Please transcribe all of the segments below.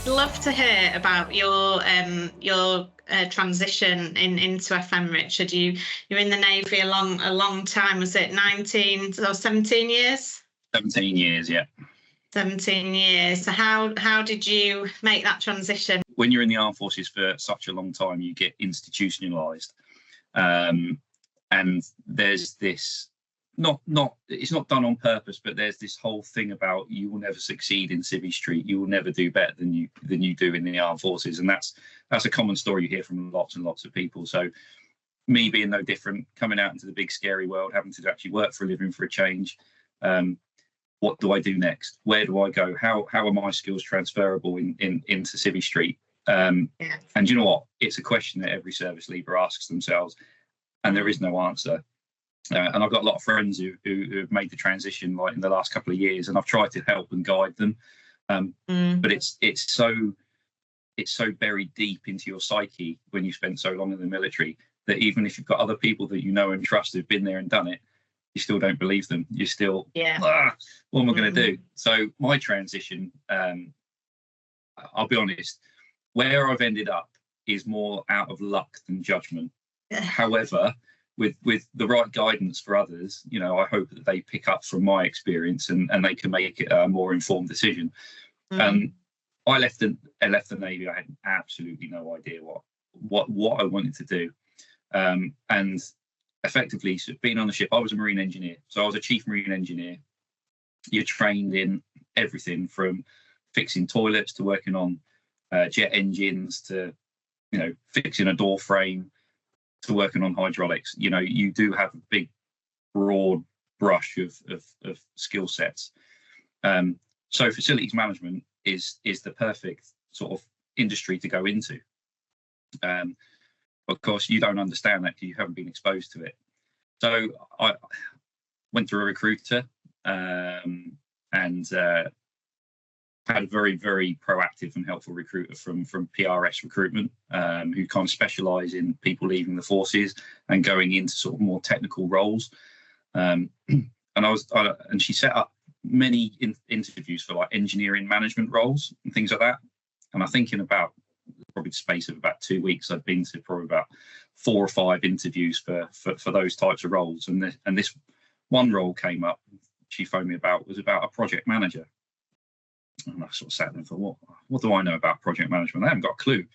love to hear about your transition into FM, Richard. You're in the Navy a long time. Was it 19 or 17 years? 17 years, yeah. 17 years. So how did you make that transition? When you're in the armed forces for such a long time, you get institutionalized, and there's this it's not done on purpose, but there's this whole thing about you will never succeed in Civvy Street, you will never do better than you do in the armed forces, and that's a common story you hear from lots and lots of people. So me being no different, coming out into the big scary world, having to actually work for a living for a change. What do I do next? Where do I go? How are my skills transferable into Civvy Street? And you know what? It's a question that every service leaver asks themselves, and there is no answer. And I've got a lot of friends who have made the transition like in the last couple of years, and I've tried to help and guide them. But it's so buried deep into your psyche when you spent so long in the military that even if you've got other people that you know and trust who've been there and done it, you still don't believe them. You're still, what am I going to do? So my transition, I'll be honest, where I've ended up is more out of luck than judgment. However, with the right guidance for others, you know, I hope that they pick up from my experience and they can make it a more informed decision. I left the Navy. I had absolutely no idea what I wanted to do, and effectively, so being on the ship, I was a marine engineer. So I was a chief marine engineer. You're trained in everything from fixing toilets to working on jet engines to, you know, fixing a door frame to working on hydraulics. You know, you do have a big, broad brush of skill sets. So facilities management is the perfect sort of industry to go into. Of course, you don't understand that because you haven't been exposed to it. So I went to a recruiter and had a very, very proactive and helpful recruiter from PRS Recruitment, who kind of specialise in people leaving the forces and going into sort of more technical roles. And she set up many interviews for like engineering management roles and things like that. And I think in about probably the space of about 2 weeks, I'd been to probably about 4 or 5 interviews for those types of roles. And this one role came up, she phoned me about, was about a project manager. And I sort of sat there and thought, what do I know about project management? I haven't got a clue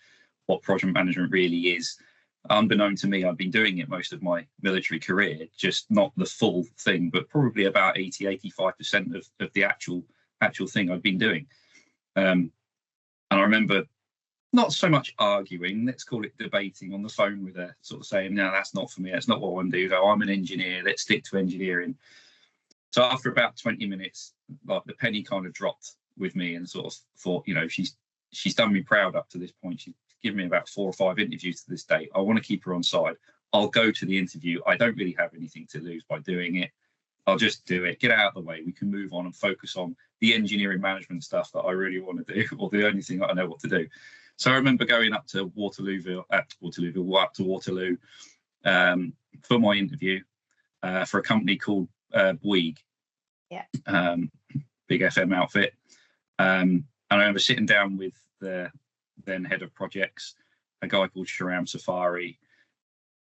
what project management really is. Unbeknown to me, I've been doing it most of my military career, just not the full thing, but probably about 85% of the actual thing I've been doing. And I remember not so much arguing, let's call it debating on the phone with her, sort of saying, no, that's not for me. That's not what I want to do. No, I'm an engineer. Let's stick to engineering. So after about 20 minutes, like the penny kind of dropped with me and sort of thought, you know, she's done me proud up to this point. She's given me about 4 or 5 interviews to this date. I want to keep her on side. I'll go to the interview. I don't really have anything to lose by doing it. I'll just do it, get out of the way. We can move on and focus on the engineering management stuff that I really want to do, or the only thing that I know what to do. So I remember going up to Waterloo for my interview for a company called Bouygues, big FM outfit. And I remember sitting down with the then head of projects, a guy called Sharam Safari,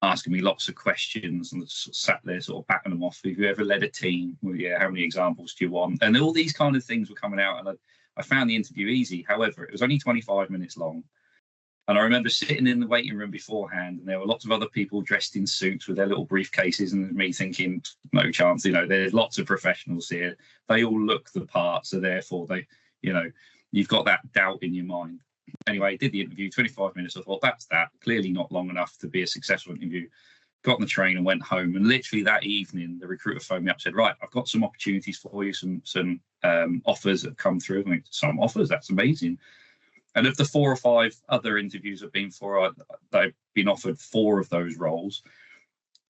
asking me lots of questions, and sort of sat there sort of backing them off. Have you ever led a team? Well, yeah, how many examples do you want? And all these kind of things were coming out, and I found the interview easy. However, it was only 25 minutes long. And I remember sitting in the waiting room beforehand, and there were lots of other people dressed in suits with their little briefcases, and me thinking, no chance, you know, there's lots of professionals here. They all look the part, so therefore they, you know, you've got that doubt in your mind. Anyway, I did the interview, 25 minutes. I thought, that's that. Clearly not long enough to be a successful interview. Got on the train and went home. And literally that evening, the recruiter phoned me up and said, right, I've got some opportunities for you, some offers that have come through. I mean, some offers, that's amazing. And of the 4 or 5 other interviews I've been for, they've been offered 4 of those roles.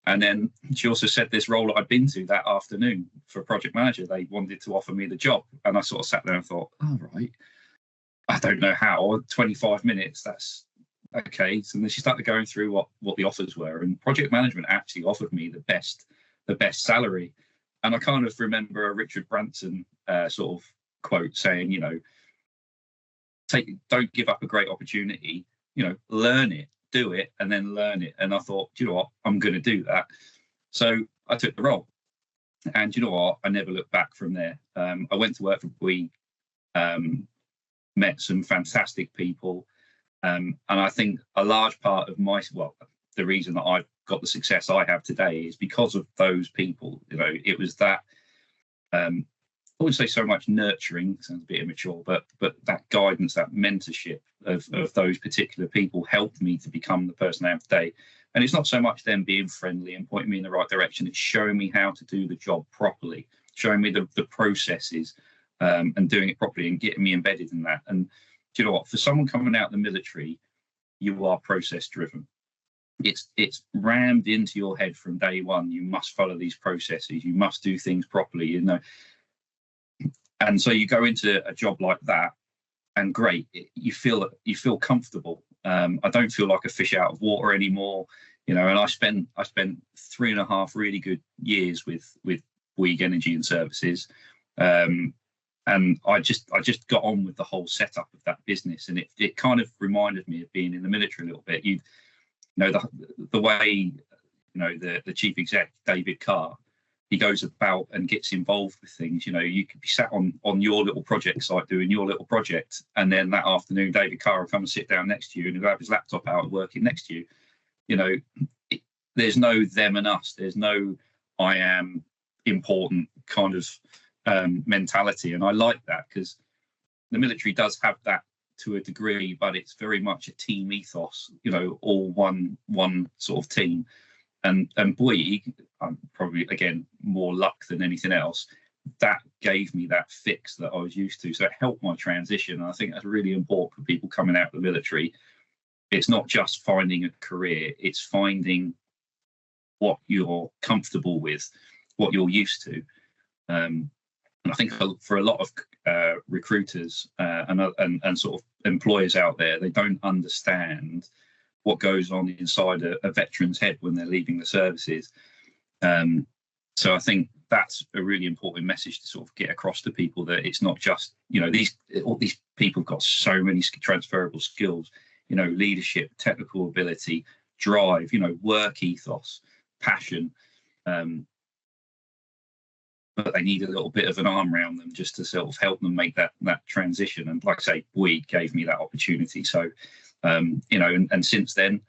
And then she also said this role that I'd been to that afternoon for a project manager, they wanted to offer me the job. And I sort of sat there and thought, oh, right. I don't know how, 25 minutes, that's okay. So then she started going through what the offers were, and project management actually offered me the best salary. And I kind of remember a Richard Branson sort of quote saying, you know, don't give up a great opportunity. Learn it, do it, and then learn it. And I thought, do you know what, I'm going to do that. So I took the role, and do you know what, I never looked back from there. I went to work for Bouygues, met some fantastic people, and I think a large part of the reason that I've got the success I have today is because of those people. It was that, I wouldn't say so much nurturing, sounds a bit immature, but that guidance, that mentorship of those particular people helped me to become the person I am today. And it's not so much them being friendly and pointing me in the right direction, it's showing me how to do the job properly, showing me the processes, and doing it properly and getting me embedded in that. And do you know what, for someone coming out of the military, you are process driven. It's rammed into your head from day one. You must follow these processes, you must do things properly, and so you go into a job like that, and great, you feel comfortable. I don't feel like a fish out of water anymore, and I spent 3.5 really good years with Bouygues Energy and Services, and I just got on with the whole setup of that business, and it kind of reminded me of being in the military a little bit. The way the chief exec, David Carr, he goes about and gets involved with things. You could be sat on your little project site doing your little project, and then that afternoon David Carr will come and sit down next to you and he'll have his laptop out working next to you. There's no them and us, there's no I am important kind of mentality, and I like that, because the military does have that to a degree, but it's very much a team ethos, all one sort of team. And Bouygues, probably again more luck than anything else, that gave me that fix that I was used to, so it helped my transition. And I think that's really important for people coming out of the military. It's not just finding a career, it's finding what you're comfortable with, what you're used to. And I think for a lot of recruiters and sort of employers out there, they don't understand what goes on inside a veteran's head when they're leaving the services. So I think that's a really important message to sort of get across to people, that it's not just, all these people have got so many transferable skills, leadership, technical ability, drive, work ethos, passion. But they need a little bit of an arm around them just to sort of help them make that transition. And like I say, Bouygues gave me that opportunity. So, and since then,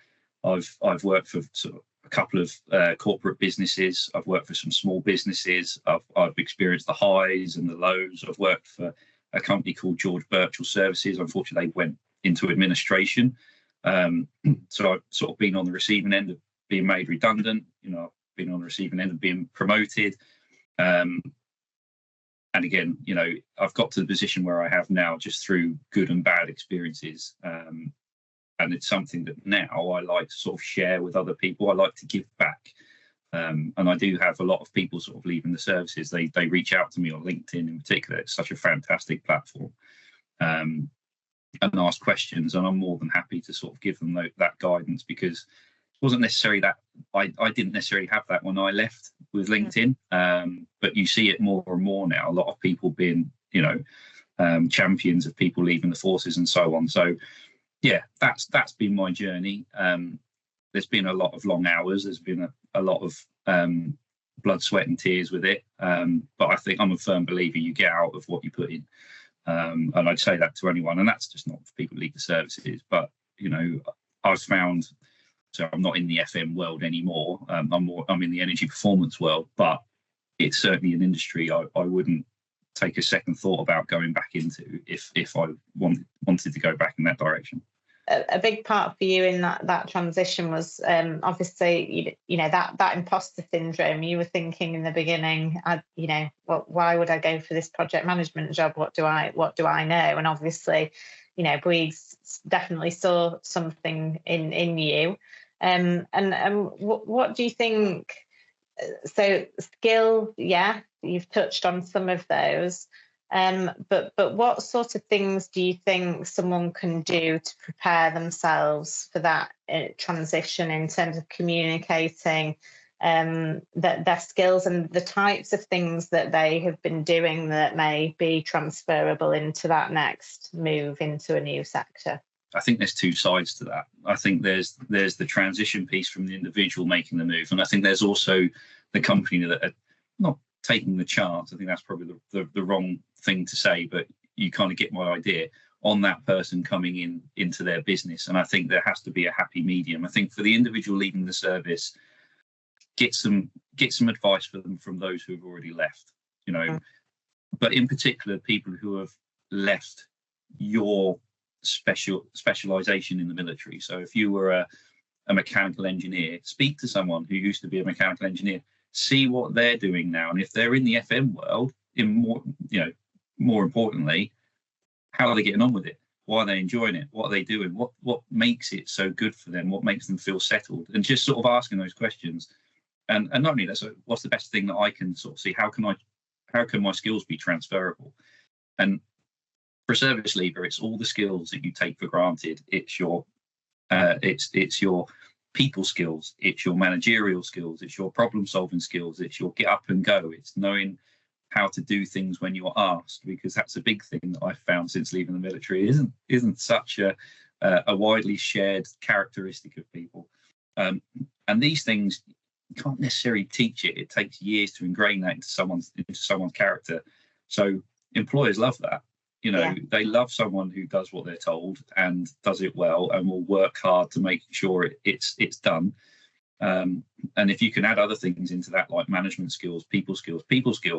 I've worked for sort of a couple of corporate businesses. I've worked for some small businesses. I've experienced the highs and the lows. I've worked for a company called George Birchall Services. Unfortunately, they went into administration. So I've sort of been on the receiving end of being made redundant. I've been on the receiving end of being promoted. And again, I've got to the position where I have now just through good and bad experiences. And it's something that now I like to sort of share with other people. I like to give back. And I do have a lot of people sort of leaving the services. They reach out to me on LinkedIn in particular. It's such a fantastic platform. And ask questions. And I'm more than happy to sort of give them that guidance, because it wasn't necessarily that I didn't necessarily have that when I left with LinkedIn. But you see it more and more now. A lot of people being, champions of people leaving the forces and so on. So yeah, that's been my journey. There's been a lot of long hours. There's been a lot of blood, sweat and tears with it. But I think I'm a firm believer you get out of what you put in. And I'd say that to anyone. And that's just not for people who leave the services. But, I've found, so I'm not in the FM world anymore. I'm in the energy performance world, but it's certainly an industry I wouldn't take a second thought about going back into if I wanted to go back in that direction. A big part for you in that transition was obviously that imposter syndrome. You were thinking in the beginning, why would I go for this project management job? What do I know? And obviously, Bouygues definitely saw something in you. And what do you think? So skill, yeah, you've touched on some of those. But what sort of things do you think someone can do to prepare themselves for that transition in terms of communicating that their skills and the types of things that they have been doing that may be transferable into that next move into a new sector? I think there's two sides to that. I think there's the transition piece from the individual making the move, and I think there's also the company that are not taking the chance. I think that's probably the wrong thing to say, but you kind of get my idea on that person coming into their business. And I think there has to be a happy medium. I think for the individual leaving the service, get some advice for them from those who have already left, you know, but in particular people who have left your specialization in the military. So if you were a mechanical engineer, speak to someone who used to be a mechanical engineer, see what they're doing now, and if they're in the FM world, more importantly, how are they getting on with it? Why are they enjoying it? What are they doing? What makes it so good for them? What makes them feel settled? And just sort of asking those questions. And not only that, so what's the best thing that I can sort of see? How can my skills be transferable? And for a service leaver, it's all the skills that you take for granted. It's your people skills, it's your managerial skills, it's your problem solving skills, it's your get up and go, it's knowing how to do things when you're asked, because that's a big thing that I've found since leaving the military. Isn't such a widely shared characteristic of people. And these things, you can't necessarily teach it. It takes years to ingrain that into someone's character. So employers love that. You know, They love someone who does what they're told and does it well and will work hard to make sure it's done. And if you can add other things into that, like management skills, people skills,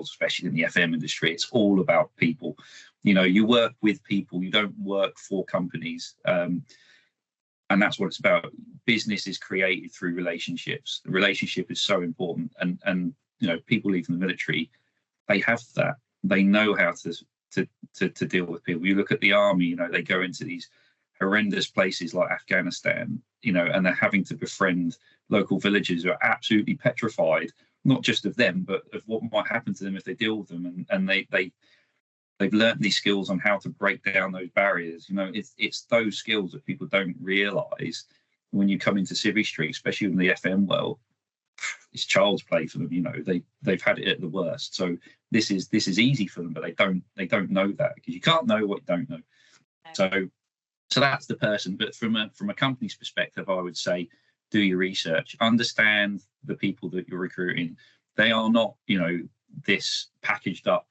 especially in the FM industry, it's all about people. You know, you work with people, you don't work for companies. And that's what it's about. Business is created through relationships. The relationship is so important. And you know, people leaving the military, they have that. They know how to deal with people. You look at the army, you know, they go into these horrendous places like Afghanistan, you know, and they're having to befriend local villagers who are absolutely petrified, not just of them, but of what might happen to them if they deal with them. And they've learned these skills on how to break down those barriers. You know, it's those skills that people don't realise when you come into Civvy Street, especially in the FM world. It's child's play for them. You know, they've had it at the worst. So this is easy for them, but they don't know that, because you can't know what you don't know. So that's the person. But from a company's perspective, I would say do your research, understand the people that you're recruiting. They are not, you know, this packaged up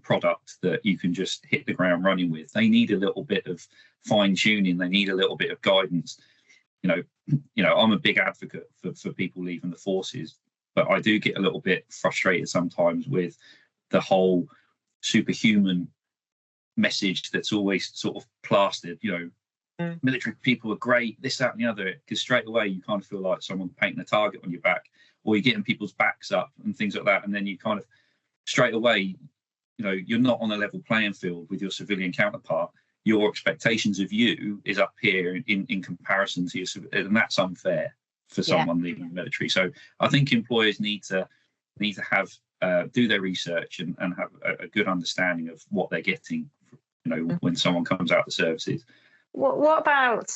product that you can just hit the ground running with. They need a little bit of fine tuning. They need a little bit of guidance. You know, I'm a big advocate for people leaving the forces, but I do get a little bit frustrated sometimes with the whole superhuman message that's always sort of plastered. You know, military people are great, this, that, and the other, because straight away you kind of feel like someone's painting a target on your back, or you're getting people's backs up and things like that, and then you kind of straight away, you know, you're not on a level playing field with your civilian counterpart. Your expectations of you is up here in comparison to your, and that's unfair for someone leaving the military. So I think employers need to have do their research and have a good understanding of what they're getting, you know, when someone comes out of the services. What about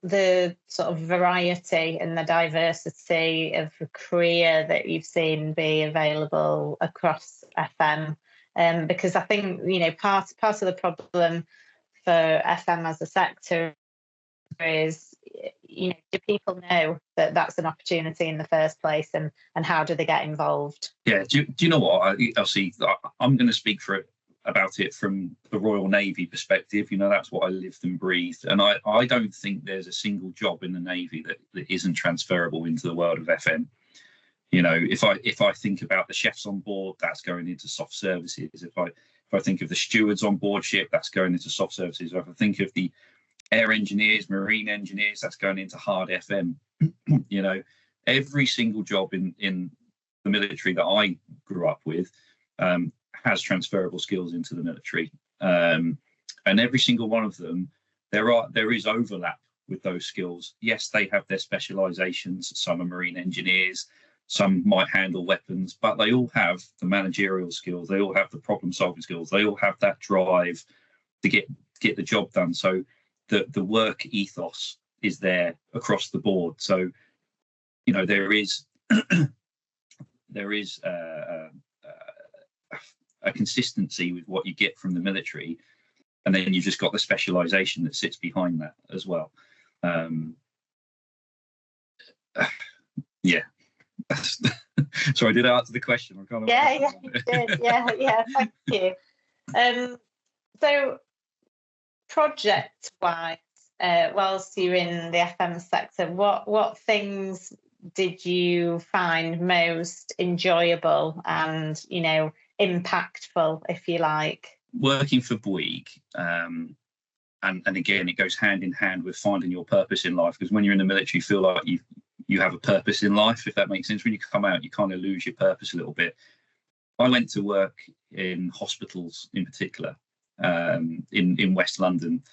the sort of variety and the diversity of career that you've seen be available across FM? Because I think, you know, part of the problem for FM as a sector is, you know, do people know that that's an opportunity in the first place, and how do they get involved? Yeah, do you know what? I'll see. I'm going to speak about it from the Royal Navy perspective. You know, that's what I lived and breathed, and I don't think there's a single job in the Navy that isn't transferable into the world of FM. You know, if I think about the chefs on board, that's going into soft services. If I think of the stewards on board ship, that's going into soft services. If I think of the air engineers, marine engineers, that's going into hard FM. You know, every single job in the military that I grew up with has transferable skills into the military, and every single one of them, there is overlap with those skills. Yes, they have their specializations. Some are marine engineers. Some might handle weapons, but they all have the managerial skills. They all have the problem-solving skills. They all have that drive to get the job done. So the work ethos is there across the board. So, you know, there is there is a consistency with what you get from the military, and then you've just got the specialisation that sits behind that as well. Yeah. Sorry, did I answer the question? Yeah, you did. Yeah, thank you. So, project-wise, whilst you're in the FM sector, what things did you find most enjoyable and, you know, impactful, if you like? Working for Bouygues, and again, it goes hand in hand with finding your purpose in life, because when you're in the military, you feel like you have a purpose in life, if that makes sense. When you come out, you kind of lose your purpose a little bit. I went to work in hospitals in particular, in West London,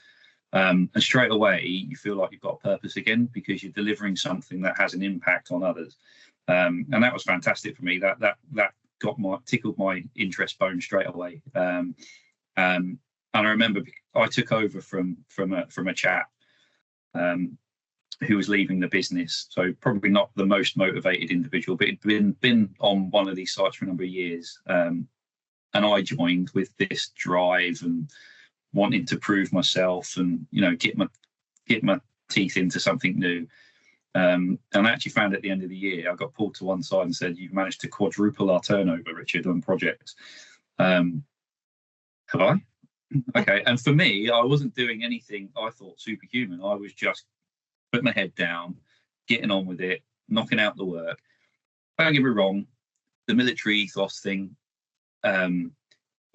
and straight away you feel like you've got a purpose again, because you're delivering something that has an impact on others, and that was fantastic for me. That tickled my interest bone straight away. And I remember I took over from a chap who was leaving the business, so probably not the most motivated individual, but he'd been on one of these sites for a number of years, and I joined with this drive and wanting to prove myself and, you know, get my teeth into something new. And I actually found at the end of the year, I got pulled to one side and said, "You've managed to quadruple our turnover, Richard, on projects." Have I? Okay. And for me, I wasn't doing anything I thought superhuman. I was just putting my head down, getting on with it, knocking out the work. Don't get me wrong, the military ethos thing,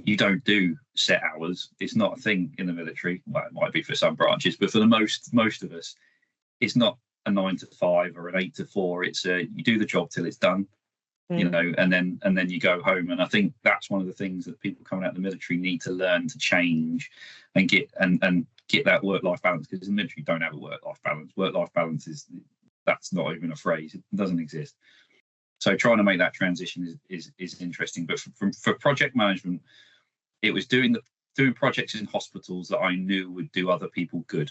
you don't do set hours. It's not a thing in the military. Well, it might be for some branches, but for the most of us, it's not a 9 to 5 or an 8 to 4. It's you do the job till it's done, you know, and then you go home. And I think that's one of the things that people coming out of the military need to learn to change and get that work-life balance, because the military don't have a work-life balance. Work-life balance that's not even a phrase. It doesn't exist. So trying to make that transition is interesting. But for project management, it was doing projects in hospitals that I knew would do other people good.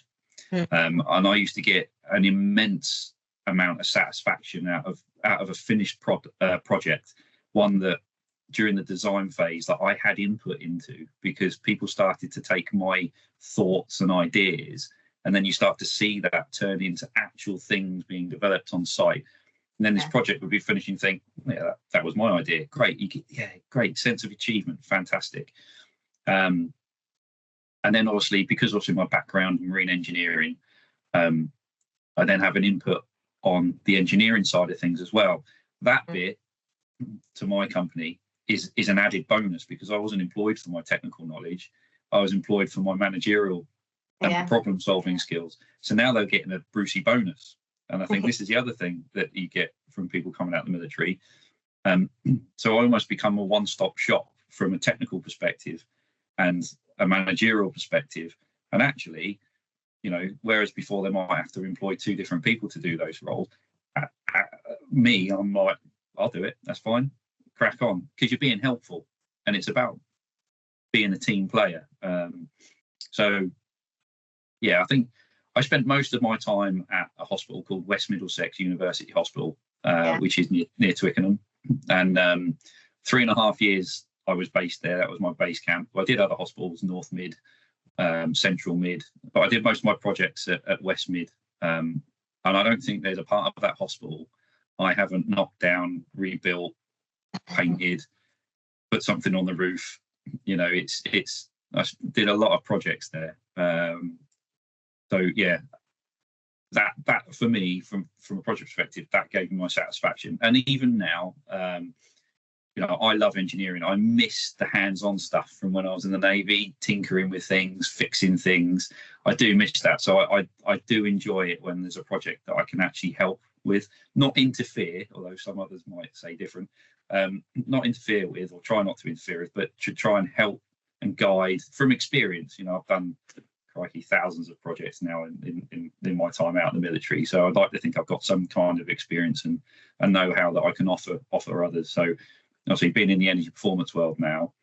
And I used to get an immense amount of satisfaction out of a finished project, one that during the design phase that I had input into, because people started to take my thoughts and ideas, and then you start to see that turn into actual things being developed on site. And then this project would be finishing, think, yeah, that was my idea. Great, great sense of achievement, fantastic. And then obviously, because obviously my background in marine engineering, I then have an input on the engineering side of things as well. That bit to my company is an added bonus, because I wasn't employed for my technical knowledge. I was employed for my managerial and problem solving skills. So now they're getting a Brucey bonus. And I think this is the other thing that you get from people coming out of the military. So I almost become a one-stop shop from a technical perspective and a managerial perspective. And actually, you know, whereas before they might have to employ 2 different people to do those roles, I'm like, I'll do it. That's fine. Crack on, because you're being helpful, and it's about being a team player. So, yeah, I think I spent most of my time at a hospital called West Middlesex University Hospital, which is near Twickenham, and 3.5 years I was based there. That was my base camp. I did other hospitals, North Mid, Central Mid, but I did most of my projects at West Mid. And I don't think there's a part of that hospital I haven't knocked down, rebuilt, painted, put something on the roof. You know, I did a lot of projects there. So yeah, that for me, from a project perspective, that gave me my satisfaction. And even now, you know, I love engineering. I miss the hands-on stuff from when I was in the Navy, tinkering with things, fixing things. I do miss that. So I do enjoy it when there's a project that I can actually help with, not interfere, although some others might say different, not interfere with, or try not to interfere with, but to try and help and guide from experience. You know, I've done thousands of projects now in my time out in the military. So I'd like to think I've got some kind of experience and know-how that I can offer others. So obviously, being in the energy performance world now,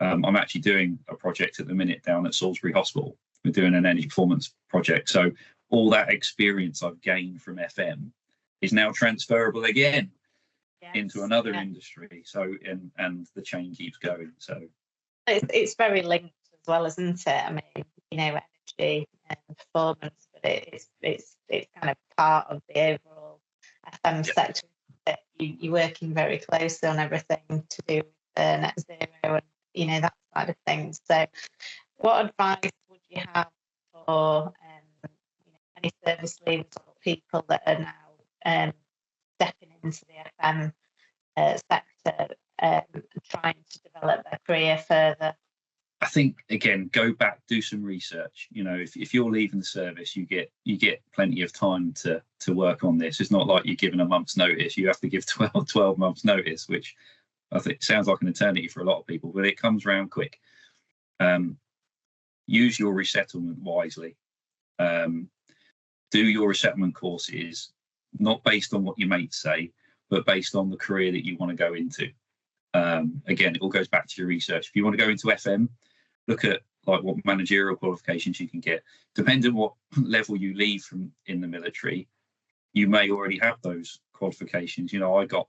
I'm actually doing a project at the minute down at Salisbury Hospital. We're doing an energy performance project. So all that experience I've gained from FM is now transferable again Yes, into another industry. So and the chain keeps going. So it's very linked as well, isn't it? I mean, you know, energy and performance, but it's kind of part of the overall FM sector. That you're working very closely on everything to do with net zero and, you know, that side of things. So what advice would you have for you know, any service leaders or people that are now stepping into the FM sector, trying to develop their career further? I think, again, go back, do some research. You know, if you're leaving the service, you get plenty of time to work on this. It's not like you're given a month's notice. You have to give 12 months notice, which I think sounds like an eternity for a lot of people, but it comes around quick. Use your resettlement wisely. Do your resettlement courses, not based on what your mates say, but based on the career that you want to go into. Again, it all goes back to your research. If you want to go into FM, look at like what managerial qualifications you can get. Depending on what level you leave from in the military, you may already have those qualifications. You know, I got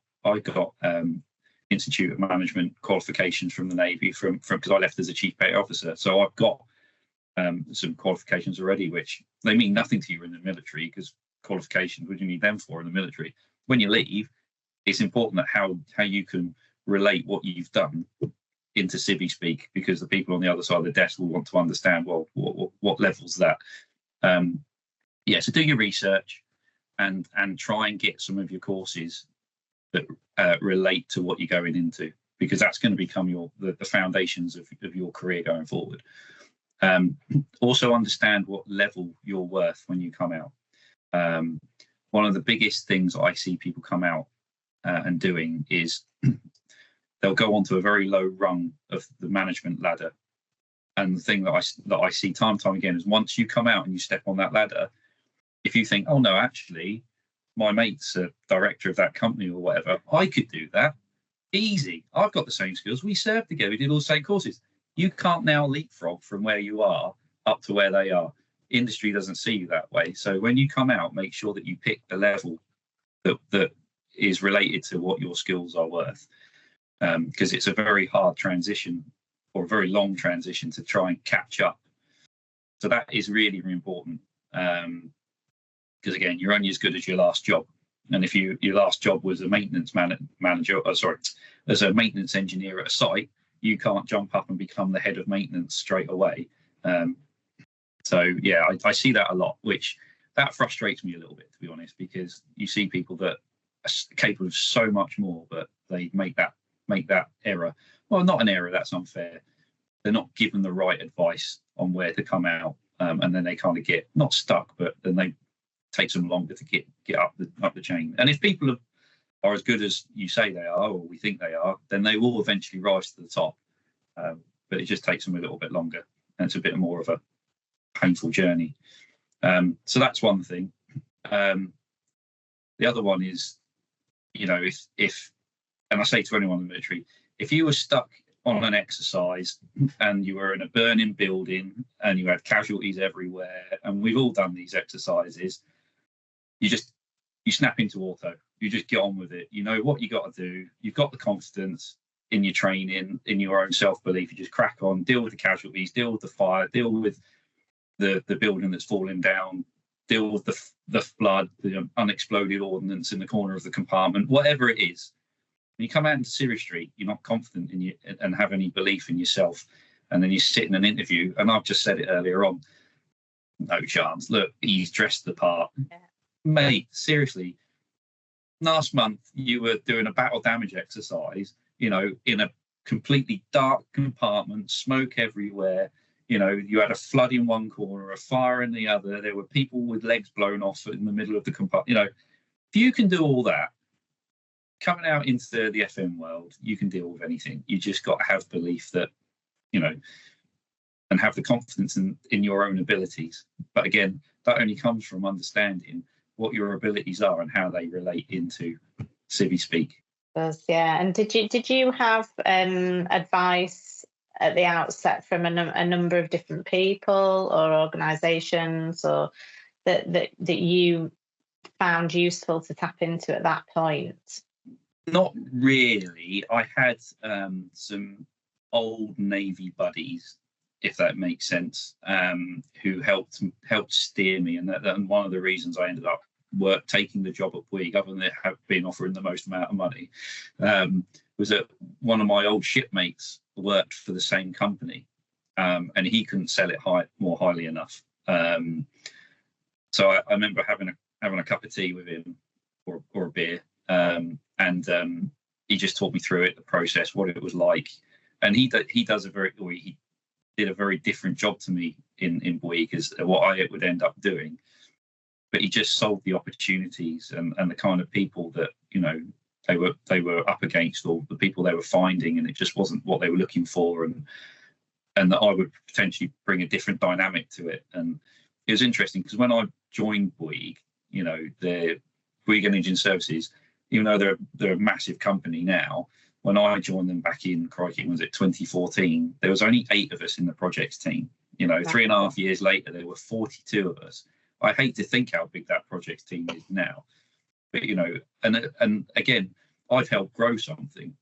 Institute of Management qualifications from the Navy from because I left as a chief petty officer. So I've got some qualifications already, which they mean nothing to you in the military, because qualifications, what do you need them for in the military? When you leave, it's important that how you can relate what you've done into civvy speak, because the people on the other side of the desk will want to understand, well, what level's that? So do your research and try and get some of your courses that relate to what you're going into, because that's going to become the foundations of your career going forward. Also understand what level you're worth when you come out. One of the biggest things I see people come out and doing is they'll go onto a very low rung of the management ladder. And the thing that I see time and time again is, once you come out and you step on that ladder, if you think, oh no, actually, my mate's a director of that company or whatever, I could do that. Easy. I've got the same skills. We served together. We did all the same courses. You can't now leapfrog from where you are up to where they are. Industry doesn't see you that way. So when you come out, make sure that you pick the level that is related to what your skills are worth. Because it's a very hard transition, or a very long transition, to try and catch up. So that is really, really important. Because again, you're only as good as your last job. And if your last job was a maintenance manager, as a maintenance engineer at a site, you can't jump up and become the head of maintenance straight away. I see that a lot, which that frustrates me a little bit, to be honest, because you see people that are capable of so much more, but they make that error. Well, not an error, that's unfair. They're not given the right advice on where to come out, and then they kind of get not stuck, but then they takes them longer to get up the chain. And if people are as good as you say they are, or we think they are, then they will eventually rise to the top. But it just takes them a little bit longer, and it's a bit more of a painful journey. So that's one thing. The other one is, you know, if and I say to anyone in the military, if you were stuck on an exercise and you were in a burning building and you had casualties everywhere, and we've all done these exercises, you snap into auto. You just get on with it. You know what you got to do. You've got the confidence in your training, in your own self-belief. You just crack on, deal with the casualties, deal with the fire, deal with the building that's falling down, deal with the flood, the unexploded ordnance in the corner of the compartment, whatever it is. When you come out into Siri Street, you're not confident in you and have any belief in yourself. And then you sit in an interview, and I've just said it earlier on, no chance. Look, he's dressed the part. Yeah. Mate, seriously, last month you were doing a battle damage exercise, you know, in a completely dark compartment, smoke everywhere. You know, you had a flood in one corner, a fire in the other. There were people with legs blown off in the middle of the compartment. You know, if you can do all that, coming out into the FM world, you can deal with anything. You just got to have belief that, you know, and have the confidence in your own abilities. But again, that only comes from understanding what your abilities are and how they relate into civvy speak. Yeah. And did you have advice at the outset from a number of different people or organisations, or that you found useful to tap into at that point? Not really. I had some old Navy buddies, if that makes sense, who helped steer me, and one of the reasons I ended up taking the job at Bouygues, other than it being offering the most amount of money, was that one of my old shipmates worked for the same company, and he couldn't sell it more highly enough. So I remember having a cup of tea with him, or a beer, and he just talked me through it, the process, what it was like. And he did a very different job to me in Bouygues as what I would end up doing. But he just sold the opportunities and the kind of people that, you know, they were up against, or the people they were finding, and it just wasn't what they were looking for, and that I would potentially bring a different dynamic to it. And it was interesting because when I joined Bouygues, you know, the Bouygues Energy Services, even though they're a massive company now, when I joined them back in, crikey, was it 2014, there was only 8 of us in the projects team. You know, 3.5 years later, there were 42 of us. I hate to think how big that projects team is now, but, you know, and again, I've helped grow something,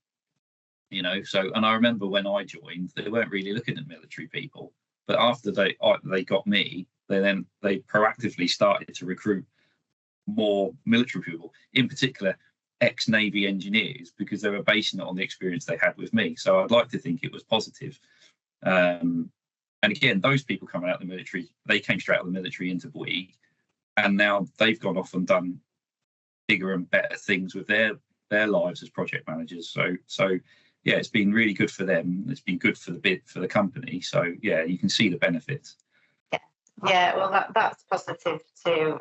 you know. So, and I remember when I joined, they weren't really looking at military people, but after they got me, they proactively started to recruit more military people, in particular ex-Navy engineers, because they were basing it on the experience they had with me. So I'd like to think it was positive. And again, those people coming out of the military, they came straight out of the military into Bouygues, and now they've gone off and done bigger and better things with their lives as project managers. So yeah, it's been really good for them. It's been good for the company. So yeah, you can see the benefits. Yeah, well, that's positive to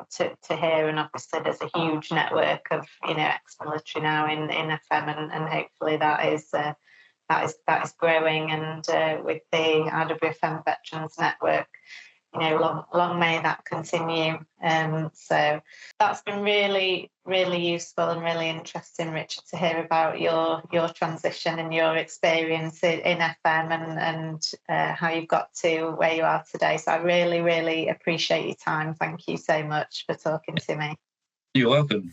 hear, and obviously there's a huge network of, you know, ex-military now in FM, and hopefully that is growing, and with the IWFM Veterans Network, you know, long may that continue. So that's been really, really useful and really interesting, Richard, to hear about your transition and your experience in FM, and how you've got to where you are today. So I really, really appreciate your time. Thank you so much for talking to me. You're welcome.